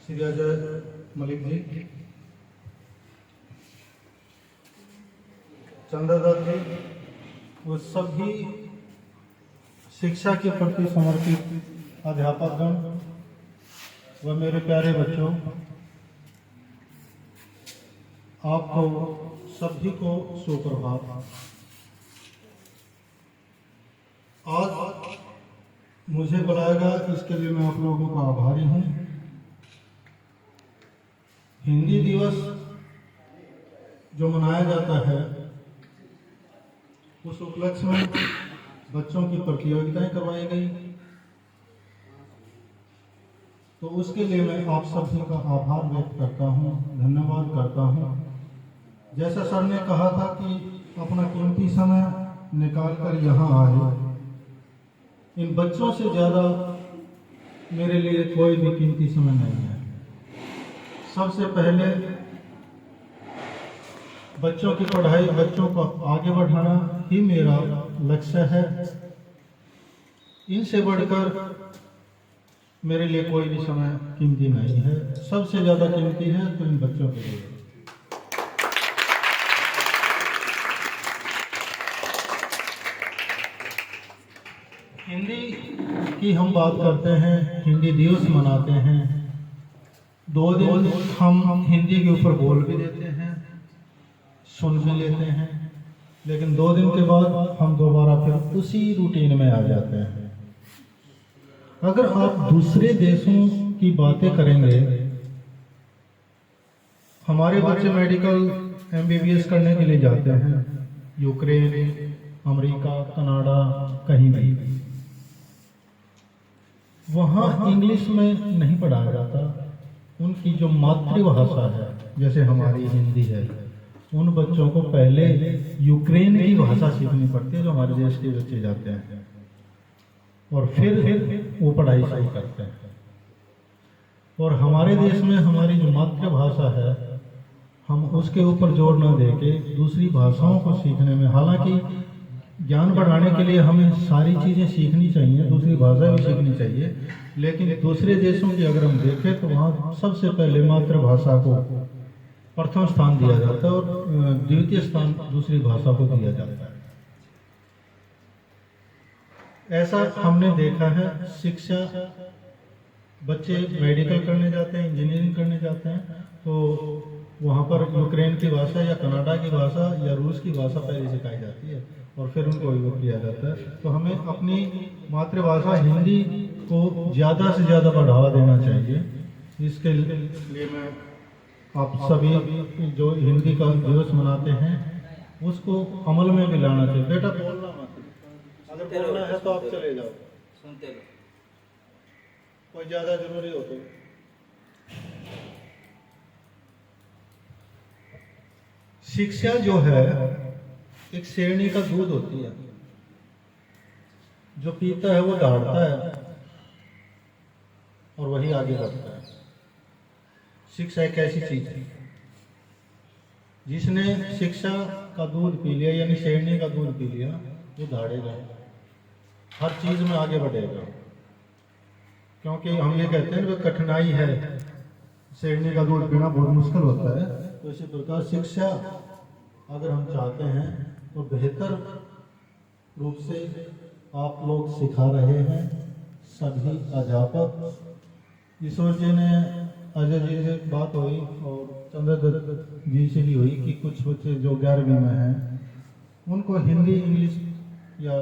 श्री अजय मलिक जी, चंद्रदत्त जी, वो सभी शिक्षा के प्रति समर्पित अध्यापकगण व मेरे प्यारे बच्चों, आपको सभी को सुप्रभात। आज मुझे बुलाएगा, इसके लिए मैं आप लोगों का आभारी हूँ। हिंदी दिवस जो मनाया जाता है, उस उपलक्ष्य में बच्चों की प्रतियोगिताएं करवाई गई, तो उसके लिए मैं आप सभी का आभार व्यक्त करता हूँ, धन्यवाद करता हूँ। जैसा सर ने कहा था कि अपना कीमती समय निकाल कर यहाँ आए, इन बच्चों से ज़्यादा मेरे लिए कोई भी कीमती समय नहीं है। सबसे पहले बच्चों की पढ़ाई, बच्चों को आगे बढ़ाना ही मेरा लक्ष्य है। इनसे बढ़कर मेरे लिए कोई भी समय कीमती नहीं है। सबसे ज़्यादा कीमती है तो इन बच्चों के लिए। हिंदी की हम बात करते हैं, हिंदी दिवस मनाते हैं। 2 दिन हम हिंदी के ऊपर बोल भी देते हैं, सुन भी लेते हैं, लेकिन 2 दिन के बाद हम दोबारा फिर उसी रूटीन में आ जाते हैं। अगर आप दूसरे देशों की बातें करेंगे, हमारे बच्चे मेडिकल MBBS करने के लिए जाते हैं, यूक्रेन, अमेरिका, कनाडा, कहीं भी, वहाँ इंग्लिश में नहीं पढ़ाया जाता। उनकी जो मातृभाषा है, जैसे हमारी हिंदी है, उन बच्चों को पहले यूक्रेन की भाषा सीखनी पड़ती है, जो हमारे देश के बच्चे जाते हैं, और फिर वो पढ़ाई शुरू करते हैं। और हमारे देश में हमारी जो मातृभाषा है, हम उसके ऊपर जोर न देके दूसरी भाषाओं को सीखने में, हालांकि ज्ञान बढ़ाने के लिए हमें सारी चीज़ें सीखनी चाहिए, दूसरी भाषा भी सीखनी चाहिए, लेकिन दूसरे देशों की अगर हम देखें तो वहाँ सबसे पहले मातृभाषा को प्रथम स्थान दिया जाता है और द्वितीय स्थान दूसरी भाषा को दिया जाता है। ऐसा हमने देखा है। शिक्षा, बच्चे मेडिकल करने जाते हैं, इंजीनियरिंग करने जाते हैं, तो वहाँ पर यूक्रेन की भाषा या कनाडा की भाषा या रूस की भाषा पहले सिखाई जाती है और फिर उनको अभिव्यक्त किया जाता है। तो हमें अपनी मातृभाषा हिंदी को ज़्यादा से ज़्यादा बढ़ावा देना चाहिए। इसके लिए मैं आप सभी जो हिंदी का दिवस मनाते हैं, उसको अमल में भी लाना चाहिए। बेटा बोलना मत, अगर बोलना है तो आप चले जाओ, सुनते लो। कोई ज़्यादा जरूरी हो तो। शिक्षा जो है एक शेरनी का दूध होती है, जो पीता है वो दौड़ता है और वही आगे बढ़ता है। शिक्षा एक ऐसी चीज है, जिसने शिक्षा का दूध पी लिया, यानी शेरनी का दूध पी लिया, वो दौड़ेगा, हर चीज में आगे बढ़ेगा। क्योंकि हम ये कहते हैं कि कठिनाई है, शेरनी का दूध पीना बहुत मुश्किल होता है। तो इसी प्रकार शिक्षा अगर हम चाहते हैं तो बेहतर रूप से आप लोग सिखा रहे हैं, सभी अध्यापक। ईश्वर जी ने, अजय जी से बात हुई और चंद्रदत्त जी से भी हुई कि कुछ बच्चे जो 11वीं में हैं, उनको हिंदी इंग्लिश या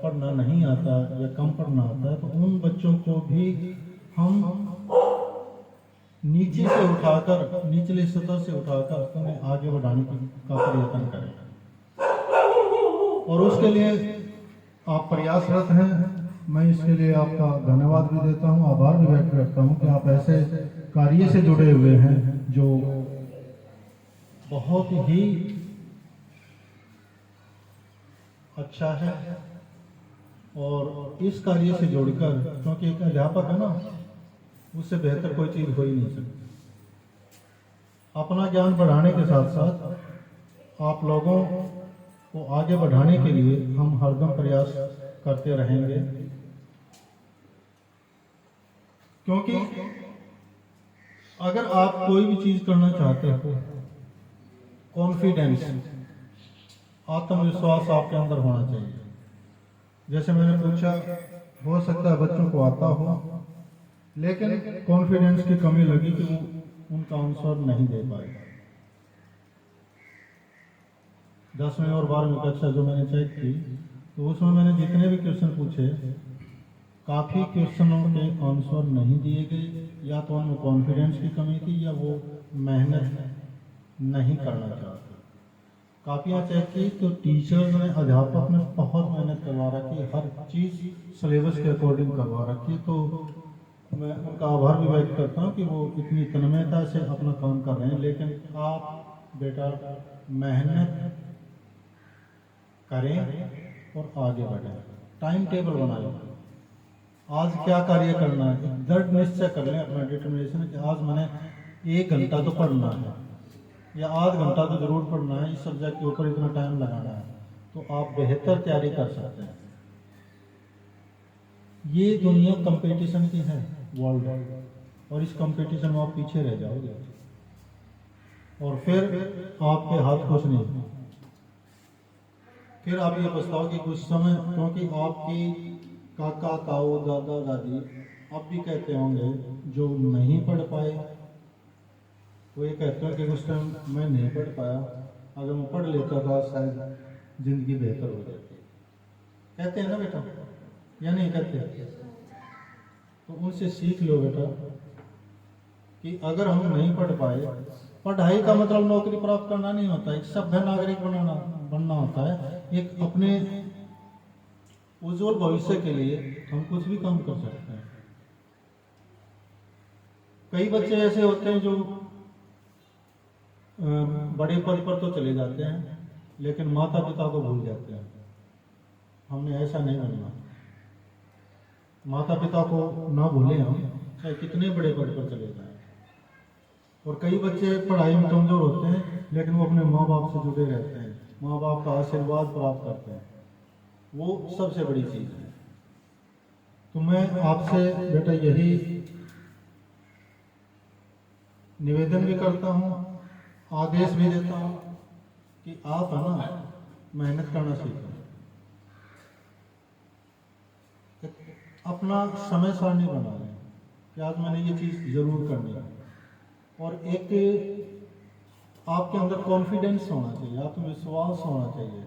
पढ़ना नहीं आता या कम पढ़ना आता है, तो उन बच्चों को भी हम नीचे से उठाकर, निचले स्तर से उठाकर उन्हें आगे बढ़ाने का प्रयत्न करें, और उसके लिए आप प्रयासरत हैं। मैं इसके लिए आपका धन्यवाद भी देता हूं, आभार भी व्यक्त करता हूं कि आप ऐसे कार्य से जुड़े हुए हैं जो बहुत ही अच्छा है। और इस कार्य से जुड़कर, क्योंकि एक अध्यापक है ना, उससे बेहतर कोई चीज हो ही नहीं सकती। अपना ज्ञान बढ़ाने के साथ साथ आप लोगों को आगे बढ़ाने के लिए हम हरदम प्रयास करते रहेंगे, क्योंकि अगर आप कोई भी चीज करना चाहते हो, कॉन्फिडेंस, आत्मविश्वास आपके अंदर होना चाहिए। जैसे मैंने पूछा, हो सकता है बच्चों को आता हो, लेकिन कॉन्फिडेंस की कमी लगी कि वो उनका आंसर नहीं दे पाए। 10वीं और 12वीं कक्षा जो मैंने चेक की, तो उसमें मैंने जितने भी क्वेश्चन पूछे, काफ़ी क्वेश्चनों के आंसर नहीं दिए गए। या तो उनमें कॉन्फिडेंस की कमी थी या वो मेहनत नहीं करना चाहते। कापियाँ चेक की तो टीचर्स ने, अध्यापक ने बहुत मेहनत करवा रखी, हर चीज़ सिलेबस के अकॉर्डिंग करवा रखी। तो मैं उनका आभार भी व्यक्त करता हूँ कि वो इतनी तन्मयता से अपना काम कर रहे हैं। लेकिन आप बेटा मेहनत करें और आगे बढ़ें, टाइम टेबल बनाएं। आज क्या कार्य करना है, दृढ़ निश्चय कर लें अपना डिटर्मिनेशन कि आज मैंने 1 घंटा तो पढ़ना है या आध घंटा तो जरूर पढ़ना है, इस सब्जेक्ट के ऊपर इतना टाइम लगाना है, तो आप बेहतर तैयारी कर सकते हैं। ये दुनिया कंपटीशन की है, वर्ल्ड, और इस कंपटीशन में आप पीछे रह जाओगे और फिर आपके हाथ कुछ नहीं। फिर आप ये पछताओ कि कुछ समय, क्योंकि आपकी काका ताऊ दादा दादी अब भी कहते होंगे जो नहीं पढ़ पाए, वो ये कहते हैं कि उस टाइम मैं नहीं पढ़ पाया, अगर मैं पढ़ लेता था शायद जिंदगी बेहतर हो जाती। कहते हैं ना बेटा, या नहीं कहते? तो उनसे सीख लो बेटा कि अगर हम नहीं पढ़ पाए, पढ़ाई का मतलब नौकरी प्राप्त करना नहीं होता, एक सभ्य नागरिक बनना होता है। एक अपने उज्जवल भविष्य के लिए हम कुछ भी काम कर सकते हैं। कई बच्चे ऐसे होते हैं जो बड़े पद पर तो चले जाते हैं, लेकिन माता पिता को भूल जाते हैं। हमने ऐसा नहीं बनना, माता पिता को ना भूलें हम, चाहे कितने बड़े पद पर चले जाएं। और कई बच्चे पढ़ाई में कमजोर होते हैं, लेकिन वो अपने माँ बाप से जुड़े रहते हैं, माँ बाप का आशीर्वाद प्राप्त करते हैं, वो सबसे बड़ी चीज है। तो मैं आपसे बेटा यही निवेदन भी करता हूँ, आदेश भी देता हूँ कि आप है ना मेहनत करना सीखें, अपना समय सारणी बना लें कि आज मैंने ये चीज़ जरूर करनी है। और एक आपके अंदर कॉन्फिडेंस होना चाहिए, आत्मविश्वास होना चाहिए।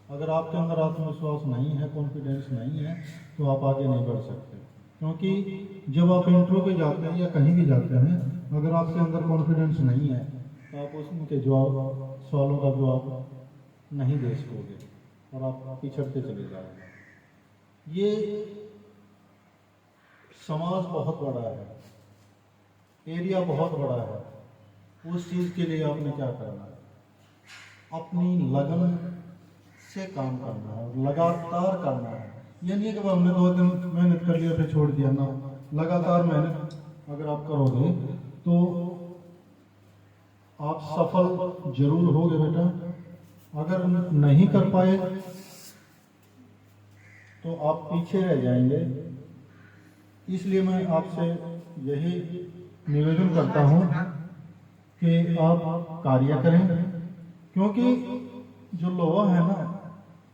अगर आपके अंदर आत्मविश्वास नहीं है, कॉन्फिडेंस नहीं है, तो आप आगे नहीं बढ़ सकते। क्योंकि जब आप इंटरव्यू पे जाते हैं या कहीं भी जाते हैं, अगर आपके अंदर कॉन्फिडेंस नहीं है तो आप उनके सवालों का जवाब नहीं दे सकोगे और आप पिछड़ते चले जाओगे। ये समाज बहुत बड़ा है, एरिया बहुत बड़ा है, उस चीज़ के लिए आपने क्या करना है, अपनी लगन से काम करना है और लगातार करना है। ये नहीं कि हमने 2 दिन मेहनत कर लिया फिर छोड़ दिया ना, लगातार मेहनत अगर आप करोगे तो आप सफल जरूर होगे बेटा। अगर नहीं कर पाए तो आप पीछे रह जाएंगे। इसलिए मैं आपसे यही निवेदन करता हूं कि आप कार्य करें, क्योंकि जो लोहा है ना,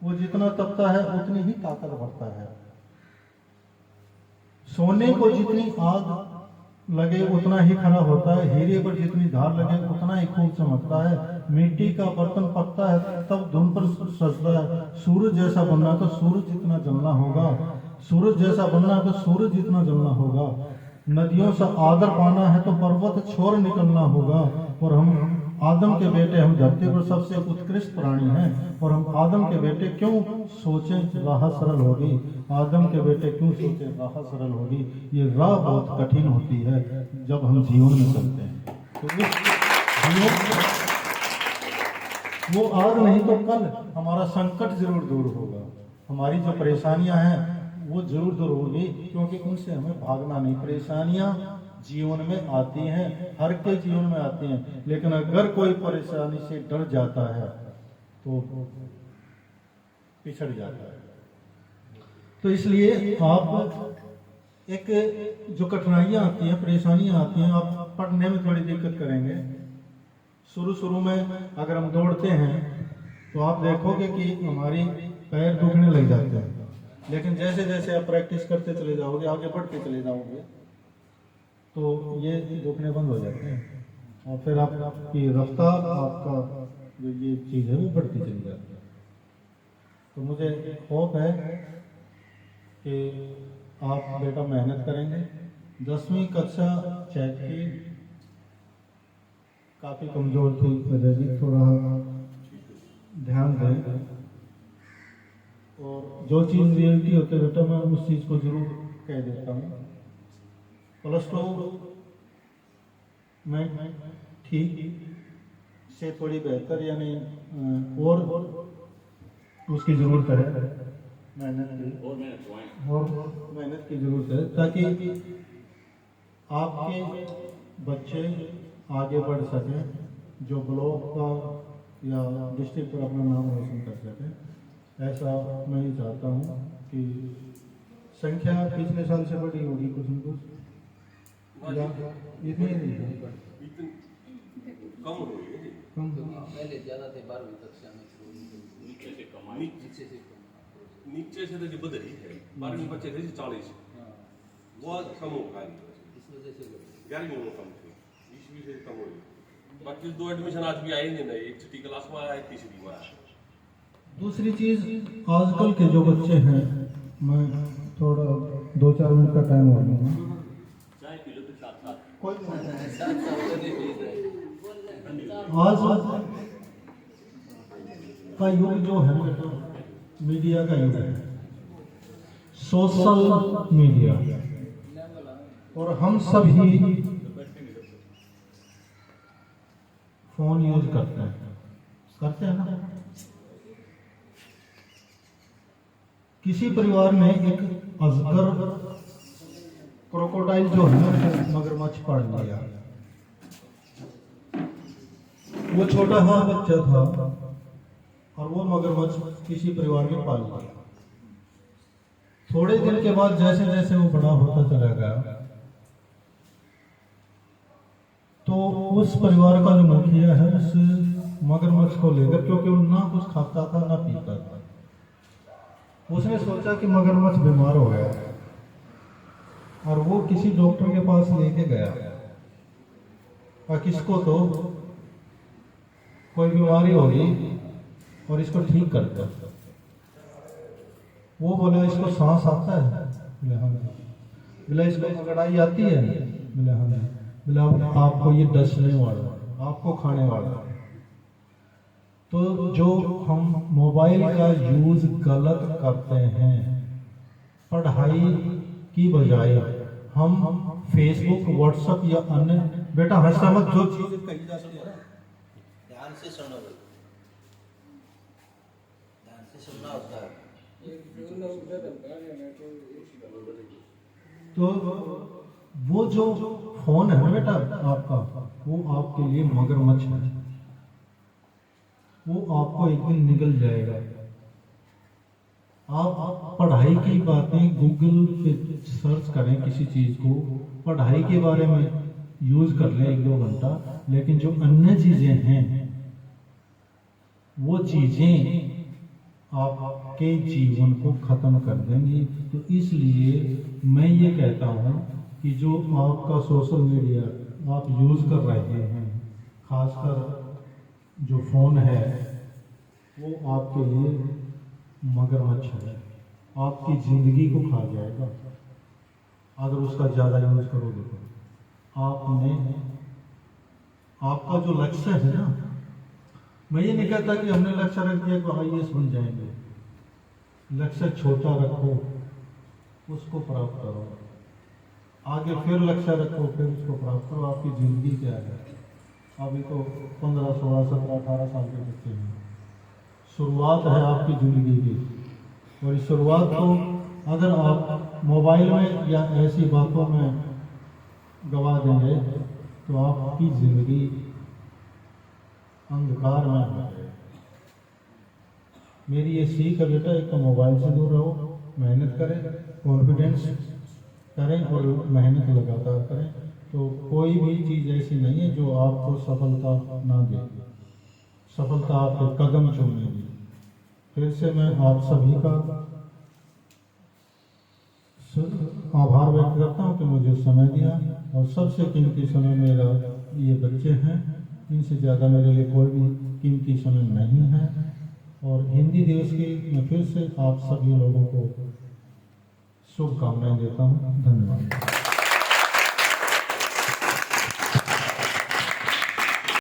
वो जितना तपता है उतनी ही ताकत बढ़ता है। सोने को जितनी आग लगे उतना ही खरा होता है, हीरे पर जितनी धार लगे उतना ही खूब चमकता है। मिट्टी का बर्तन पकता है तब धुन पर सजता है। सूरज जैसा बनना तो सूरज जितना जलना होगा, सूरज जैसा बनना है तो सूरज जितना जलना होगा। नदियों से आदर पाना है तो पर्वत छोड़ निकलना होगा। और हम आदम के बेटे, हम धरती पर सबसे उत्कृष्ट प्राणी हैं, और हम आदम के बेटे क्यों सोचें राह सरल होगी, आदम के बेटे क्यों सोचें राह सरल होगी। ये राह बहुत कठिन होती है जब हम जीवन में चलते हैं। तो वो आज नहीं तो कल हमारा संकट जरूर दूर होगा, हमारी जो परेशानियां हैं वो जरूर दूर होगी, क्योंकि उनसे हमें भागना नहीं। परेशानियां जीवन में आती हैं, हर के जीवन में आती हैं, लेकिन अगर कोई परेशानी से डर जाता है तो पिछड़ जाता है। तो इसलिए आप एक जो कठिनाइयाँ आती हैं, परेशानियाँ आती हैं, आप पढ़ने में थोड़ी दिक्कत करेंगे। शुरू में अगर हम दौड़ते हैं तो आप देखोगे कि हमारी पैर दुखने लग जाते हैं, लेकिन जैसे जैसे आप प्रैक्टिस करते चले जाओगे, आगे बढ़ते चले जाओगे, तो ये दुखने बंद हो जाते हैं और फिर आपकी रफ्तार, आपका जो ये चीज़ है वो बढ़ती चली जाती है। तो मुझे होप है कि आप बेटा मेहनत करेंगे। 10वीं कक्षा चेक की काफ़ी कमज़ोर थी, वजह भी थोड़ा ध्यान दें, और जो चीज़ रियलिटी होती है बेटा मैं उस चीज़ को ज़रूर कह देता हूँ। +2 में ठीक से थोड़ी बेहतर, यानी और उसकी ज़रूरत है, मेहनत की ज़रूरत है, ताकि आपके बच्चे आगे बढ़ सकें, जो ब्लॉक का या डिस्ट्रिक्ट पर अपना नाम रोशन कर सकें। ऐसा मैं ही चाहता हूँ कि संख्या पिछले साल से बढ़ी होगी कुछ न कुछ, या इतनी नहीं कम हुई है, कम पहले ज़्यादा थे 12वीं कक्षा में, नीचे से तो जो बदली है 12वीं बच्चे थे 40, वो कम हो गया, इस वजह से 11वीं में कम थे, 20वीं से कम हुई। बाकी 2 एडमिशन आज भी आए नहीं, एक छठी क्लास में आया, तीसरी में आया। दूसरी चीज़, आजकल के जो बच्चे हैं, मैं थोड़ा 2-4 मिनट का टाइम हो गया, चाय पी लो तो साथ कोई आज का युग जो है मीडिया का युग है, सोशल मीडिया, और हम सभी फोन यूज करते हैं ना। किसी परिवार में एक अजगर क्रोकोडाइल जो है मगरमच्छ पड़ लिया, वो छोटा सा बच्चा था और वो मगरमच्छ किसी परिवार में पाल लिया। थोड़े दिन के बाद जैसे जैसे वो बड़ा होता चला गया, तो उस परिवार का जो मुखिया है उस मगरमच्छ को लेकर, क्योंकि वो ना कुछ खाता था ना पीता था, उसने सोचा कि मगरमच्छ बीमार हो गया और वो किसी डॉक्टर के पास लेके गया, और किसको तो कोई बीमारी होगी और इसको ठीक करता। वो बोला इसको सांस आता है, बोले हाँ। बोला इसको मगड़ाई आती है, बोले हाँ। बोला आपको ये डसने वाला, आपको खाने वाला। तो जो हम मोबाइल का यूज गलत करते हैं, पढ़ाई की बजाय हम फेसबुक, व्हाट्सएप या अन्य, बेटा हंसा मत, जो चीज कही जा सकती है ध्यान से सुनो, ध्यान से सुनना होता है। तो वो जो फोन है ना बेटा आपका, वो आपके लिए मगरमच्छ है, वो आपको एक दिन निकल जाएगा। आप पढ़ाई की बातें गूगल पे सर्च करें, किसी चीज को पढ़ाई के बारे में यूज कर लें 1-2 घंटा, लेकिन जो अन्य चीजें हैं वो चीजें आपके जीवन को खत्म कर देंगी। तो इसलिए मैं ये कहता हूँ कि जो आपका सोशल मीडिया आप यूज कर रहे हैं, खासकर जो फोन है, वो आपके लिए मगरमच्छ है, आपकी जिंदगी को खा जाएगा अगर उसका ज्यादा यूज करोगे तो। आपका जो लक्ष्य है ना, मैं ये नहीं कहता कि हमने लक्ष्य रख दिया कि IAS बन जाएंगे, लक्ष्य छोटा रखो, उसको प्राप्त करो, आगे फिर लक्ष्य रखो, फिर उसको प्राप्त करो। आपकी जिंदगी क्या है? अभी तो 15, 16, 17, 18 साल के बच्चे हैं, शुरुआत है आपकी जिंदगी की, और इस शुरुआत को अगर आप मोबाइल में या ऐसी बातों में गवा देंगे तो आपकी जिंदगी अंधकार में हो जाएगी। मेरी ये सीख है बेटा, एक तो मोबाइल से दूर रहो, मेहनत करें, कॉन्फिडेंस करें और मेहनत लगातार करें तो कोई भी चीज़ ऐसी नहीं है जो आपको सफलता ना दे। सफलता आपके कदम चूमेगी। फिर से मैं आप सभी का आभार व्यक्त करता हूँ कि मुझे समय दिया, और सबसे कीमती समय मेरा ये बच्चे हैं, इनसे ज़्यादा मेरे लिए कोई भी कीमती समय नहीं है। और हिंदी दिवस की मैं फिर से आप सभी लोगों को शुभकामनाएं देता हूँ। धन्यवाद।